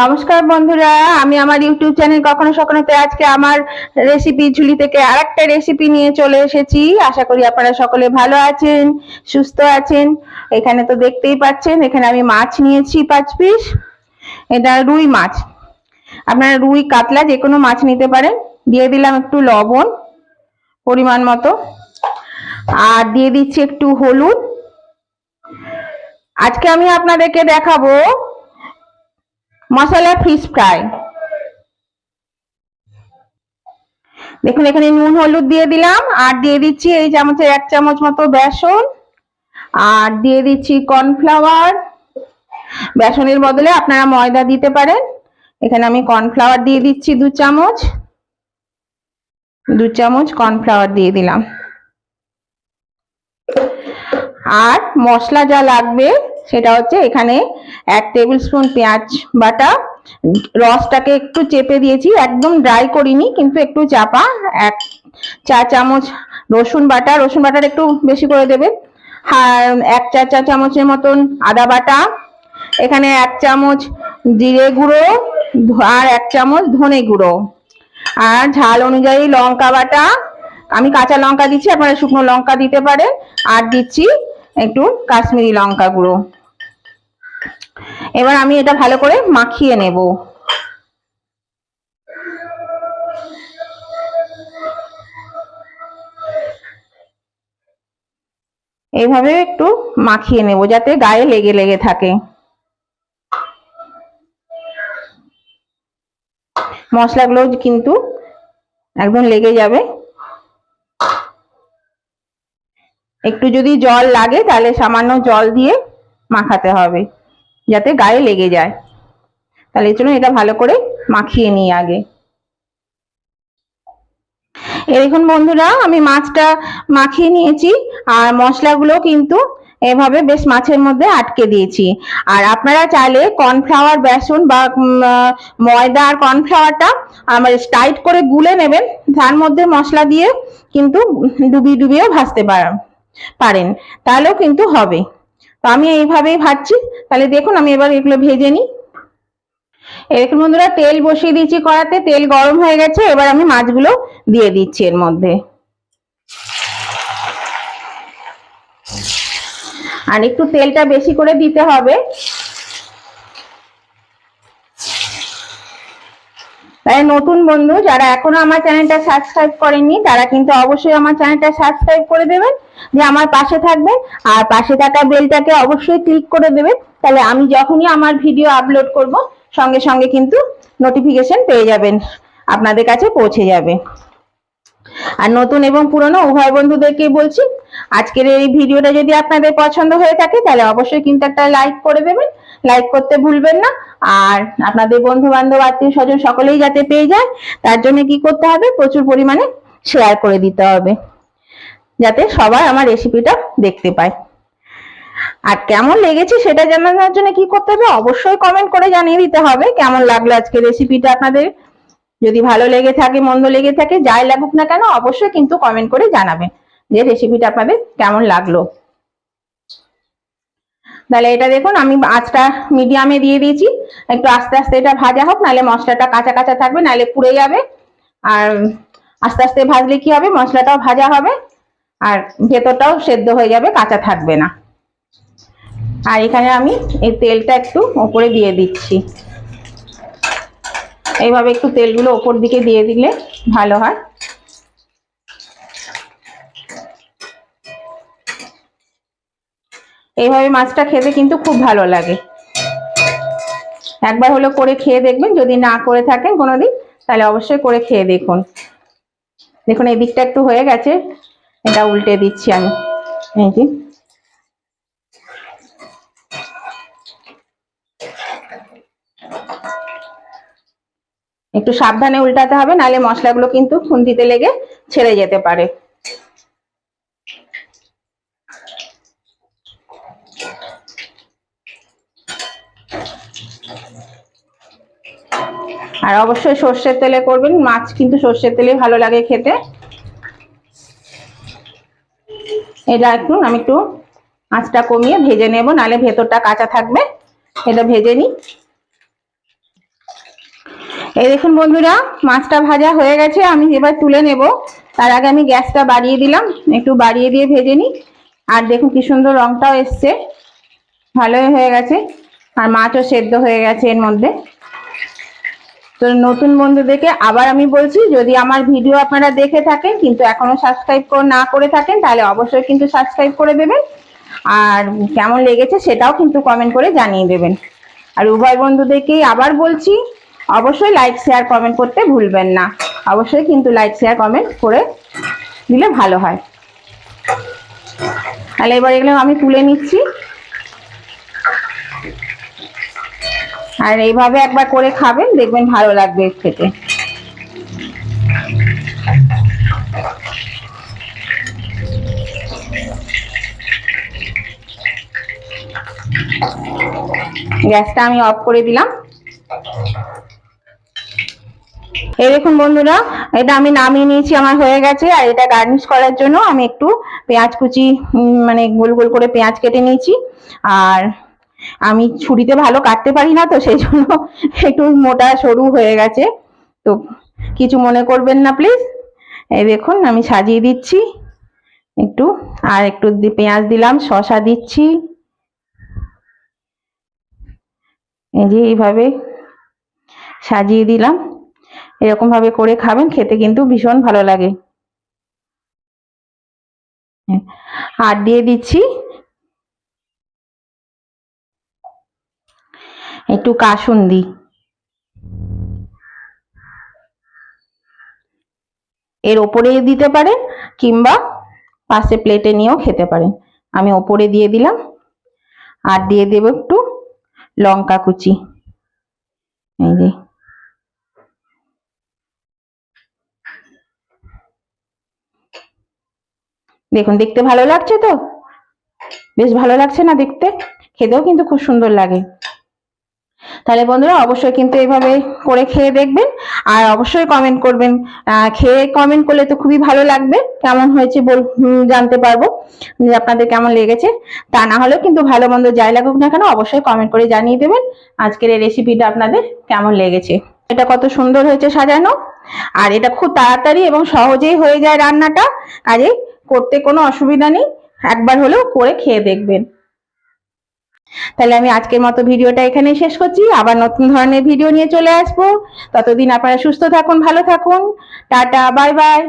নমস্কার বন্ধুরা, আমি আমার ইউটিউব চ্যানেল কখনো সখনোতে আজকে আমার রেসিপি ঝুলি থেকে আরেকটা রেসিপি নিয়ে চলে এসেছি। আশা করি আপনারা সকলে ভালো আছেন, সুস্থ আছেন। এখানে তো দেখতেই পাচ্ছেন, এখানে আমি মাছ নিয়েছি 5 পিস। এটা রুই মাছ, আপনারা রুই কাতলা যে কোনো মাছ নিতে পারেন। দিয়ে দিলাম একটু লবণ পরিমাণ মতো, আর দিয়ে দিচ্ছি একটু হলুদ। আজকে আমি আপনাদেরকে দেখাবো মশলা ফিশ ফ্রাই। দেখুন এখানে নুন হলুদ দিয়ে দিলাম, আর দিয়ে দিচ্ছি এই চামচের 1 চামচ মতো বেসন, আর দিয়ে দিচ্ছি কর্নফ্লাওয়ার। বেসনের বদলে আপনারা ময়দা দিতে পারেন। এখানে আমি কর্নফ্লাওয়ার দিয়ে দিচ্ছি 2 চামচ। 2 চামচ কর্নফ্লাওয়ার দিয়ে দিলাম। আর মশলা যা লাগবে সেটা হচ্ছে এখানে 1 টেবিল স্পুন পেঁয়াজ বাটা, রসটাকে একটু চেপে দিয়েছি, একদম ড্রাই করিনি কিন্তু একটু চাপা। 1 চা চামচ রসুন বাটা, রসুন বাটার একটু বেশি করে দেবেন। আর 1 চা চামচের মতন আদা বাটা। এখানে 1 চামচ জিরে গুঁড়ো, আর 1 চামচ ধনে গুঁড়ো, আর ঝাল অনুযায়ী লঙ্কা বাটা। আমি কাঁচা লঙ্কা দিচ্ছি, আপনারা শুকনো লঙ্কা দিতে পারেন। আর দিচ্ছি একটু কাশ্মীরি লঙ্কা গুঁড়ো। এবার আমি এটা ভালো করে মাখিয়ে নেব। এইভাবে একটু মাখিয়ে নেব যাতে গায়ে লেগে লেগে থাকে। মশলাগুলো কিন্তু একদম লেগে যাবে। একটু যদি জল লাগে তাহলে সামান্য জল দিয়ে মাখাতে হবে যাতে গায়ে লেগে যায়। তাহলে চলুন এটা ভালো করে মাখিয়ে নিই আগে। দেখুন বন্ধুরা, আমি মাছটা মাখিয়ে নিয়েছি, আর মশলাগুলো কিন্তু এভাবে বেশ মাছের মধ্যে আটকে দিয়েছি। আর আপনারা চাইলে কর্নফ্লাওয়ার, বেসন বা ময়দা আর কর্নফ্লাওয়ারটা আমার টাইট করে গুলে নেবেন, তার মধ্যে মশলা দিয়ে কিন্তু ডুবিয়ে ডুবিয়েও ভাজতে পারেন, তাহলেও কিন্তু হবে। তো আমি এইভাবেই ভাজছি। তাহলে দেখুন আমি এবার এগুলো ভেজে নিই। এরকম বন্ধুরা, তেল বসিয়ে দিয়েছি কড়াতে, তেল গরম হয়ে গেছে। এবার আমি মাছগুলো দিয়ে দিচ্ছি এর মধ্যে। আর একটু তেলটা বেশি করে দিতে হবে। তাই নতুন বন্ধু যারা এখনো আমার চ্যানেলটা সাবস্ক্রাইব করেননি তারা কিন্তু অবশ্যই আমার চ্যানেলটা সাবস্ক্রাইব করে দেবেন, যে আমার পাশে থাকবেন। আর পাশে থাকা বেলটাকে অবশ্যই ক্লিক করে দেবেন, তাহলে আমি যখনই আমার ভিডিও আপলোড করব সঙ্গে সঙ্গে কিন্তু নোটিফিকেশন পেয়ে যাবেন, আপনাদের কাছে পৌঁছে যাবে। আর নতুন এবং পুরনো উভয় বন্ধুদেরকে বলছি, আজকের এই ভিডিওটা যদি আপনাদের পছন্দ হয়ে থাকে তাহলে অবশ্যই কিন্তু একটা লাইক করে দেবেন। লাইক করতে ভুলবেন না। আর আপনাদের বন্ধু বান্ধব, আত্মীয় স্বজন সকলেই যাতে পেয়ে যায়, তার জন্য কি করতে হবে, প্রচুর পরিমাণে শেয়ার করে দিতে হবে, যাতে সবাই আমার রেসিপিটা দেখতে পায়। আর কেমন লেগেছে সেটা জানানোর জন্য কি করতে হবে, অবশ্যই কমেন্ট করে জানিয়ে দিতে হবে কেমন লাগলো আজকে রেসিপিটা আপনাদের। যদি ভালো লেগে থাকে, মন্দ লেগে থাকে, যাই লাগুক না কেন, অবশ্যই কিন্তু কমেন্ট করে জানাবেন যে রেসিপিটা আপনাদের কেমন লাগলো। তাহলে এটা দেখুন আমি আঁচটা মিডিয়ামে দিয়ে দিয়েছি, একটু আস্তে আস্তে এটা ভাজা হোক, নাহলে মশলাটা কাঁচা কাঁচা থাকবে, নাহলে পুড়ে যাবে। আর আস্তে আস্তে ভাজলে কি হবে, মশলাটাও ভাজা হবে আর ভেতরটাও সেদ্ধ হয়ে যাবে, কাঁচা থাকবে না। আর এখানে আমি এই তেলটা একটু ওপরে দিয়ে দিচ্ছি। এইভাবে একটু তেলগুলো ওপর দিকে দিয়ে দিলে ভালো হয়। এইভাবে মাছটা খেতে কিন্তু খুব ভালো লাগে। একবার হলো করে খেয়ে দেখবেন, যদি না করে থাকেন কোনোদিন তাহলে অবশ্যই করে খেয়ে দেখুন। দেখুন এই দিকটা একটু হয়ে গেছে, এটা উল্টে দিচ্ছি আমি। এই যে একটু সাবধানে উল্টাতে হবে, নাহলে মশলাগুলো কিন্তু খুন্তিতে লেগে ছেড়ে যেতে পারে। আর অবশ্যই সর্ষের তেলে করবেন, মাছ কিন্তু সর্ষের তেলে ভালো লাগে খেতে। এটা আমি একটু আঁচটা কমিয়ে ভেজে নেব, নাহলে ভেতরটা কাঁচা থাকবে। এটা ভেজে নিই। এই দেখুন বন্ধুরা, মাছটা ভাজা হয়ে গেছে, আমি এবার তুলে নেব। তার আগে আমি গ্যাসটা বাড়িয়ে দিলাম, একটু বাড়িয়ে দিয়ে ভেজে নিই। আর দেখুন কি সুন্দর রংটাও এসছে, ভালোই হয়ে গেছে, আর মাছও সেদ্ধ হয়ে গেছে এর মধ্যে। তো নতুন বন্ধুদেরকে আবার আমি বলছি, যদি আমার ভিডিও আপনারা দেখে থাকেন কিন্তু এখনো সাবস্ক্রাইব না করে থাকেন, তাহলে অবশ্যই কিন্তু সাবস্ক্রাইব করে দেবেন। আর কেমন লেগেছে সেটাও কিন্তু কমেন্ট করে জানিয়ে দেবেন। আর উভয় বন্ধুদেরকেই আবার বলছি, অবশ্যই লাইক শেয়ার কমেন্ট করতে ভুলবেন না। অবশ্যই কিন্তু লাইক শেয়ার কমেন্ট করে দিলে ভালো হয়। তাহলে এবার এগুলো আমি তুলে নিচ্ছি। আর এইভাবে একবার করে খাবেন, দেখবেন ভালো লাগবে খেতে। গ্যাসটা আমি অফ করে দিলাম। এই দেখুন বন্ধুরা, এটা আমি নামিয়ে নিয়েছি, আমার হয়ে গেছে। আর এটা গার্নিশ করার জন্য আমি একটু পেঁয়াজ কুচি, মানে গোল গোল করে পেঁয়াজ কেটে নিয়েছি। আর আমি ছুরিতে ভালো কাটতে পারি না, তো সেই জন্য একটু মোটা সরু হয়ে গেছে, তো কিছু মনে করবেন না প্লিজ। এই দেখুন আমি সাজিয়ে দিচ্ছি একটু, আর একটু পেঁয়াজ দিলাম, শসা দিচ্ছি। এই যে এইভাবে সাজিয়ে দিলাম। এরকম ভাবে করে খাবেন, খেতে কিন্তু ভীষণ ভালো লাগে। আর দিয়ে দিচ্ছি একটু কাসুন্দি। এর ওপরে দিতে পারেন, কিংবা পাশে প্লেটে নিয়েও খেতে পারেন। আমি ওপরে দিয়ে দিলাম। আর দিয়ে দেব একটু লঙ্কা কুচি। এই যে দেখুন, দেখতে ভালো লাগছে তো? বেশ ভালো লাগছে না দেখতে? খেতেও কিন্তু খুব সুন্দর লাগে। তাহলে বন্ধুরা অবশ্যই কিন্তু এইভাবে করে খেয়ে দেখবেন, আর অবশ্যই কমেন্ট করবেন। খেয়ে কমেন্ট করলে তো খুবই ভালো লাগবে, কেমন হয়েছে জানতে পারবো যে আপনাদের কেমন লেগেছে। তা না হলেও কিন্তু ভালো মন্দ যাই লাগুক না কেন, অবশ্যই কমেন্ট করে জানিয়ে দেবেন আজকের এই রেসিপিটা আপনাদের কেমন লেগেছে। এটা কত সুন্দর হয়েছে সাজানো, আর এটা খুব তাড়াতাড়ি এবং সহজেই হয়ে যায় রান্নাটা, কাজে করতে কোনো অসুবিধা নেই। একবার হলেও করে খেয়ে দেখবেন। তাহলে আমি আজকের মতো ভিডিওটা এখানেই শেষ করছি, আবার নতুন ধরনের ভিডিও নিয়ে চলে আসবো। ততদিন আপনারা সুস্থ থাকুন, ভালো থাকুন। Tata, bye bye.